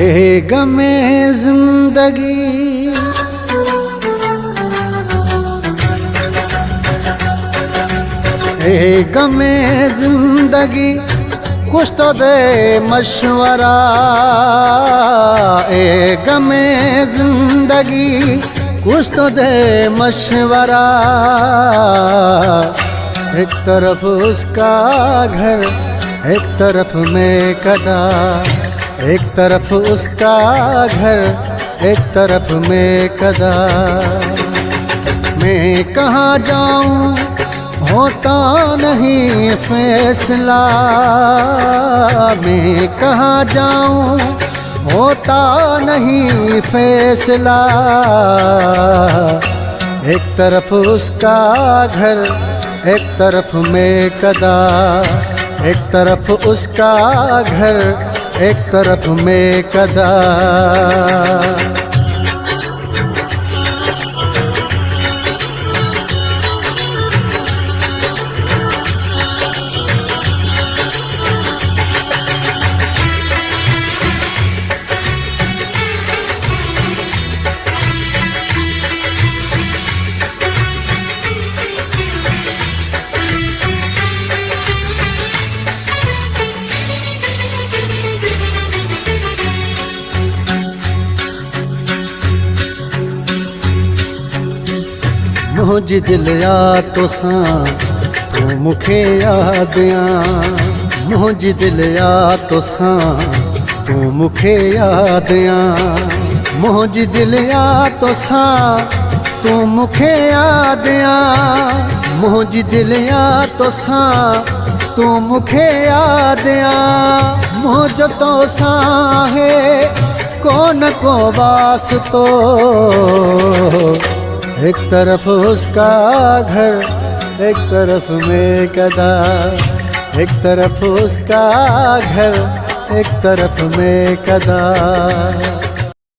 ए गमे जिंदगी, ए गमे जिंदगी कुछ तो दे मशवरा। ए गमे जिंदगी कुछ तो दे मशवरा। एक तरफ उसका घर, एक तरफ मैं कदा। एक तरफ उसका घर, एक तरफ मैं कदा। मैं कहाँ जाऊँ होता नहीं फैसला। मैं कहाँ जाऊँ होता नहीं फैसला। एक तरफ उसका घर, एक तरफ मैं कदा। एक तरफ उसका घर, एक तरफ मैं कदा। मुझ दिल या तो सा तू मुखे यादियां। मुझ दिल या तो सा तू मुखे यादियां। मुझ दिल या तो सा तू मुखे यादियां। मुझ दिल या तो सा तू मुखे यादियां। मुझ तो सा है कौन को वास्तो। एक तरफ उसका घर, एक तरफ मैं कदा। एक तरफ उसका घर, एक तरफ मैं कदा।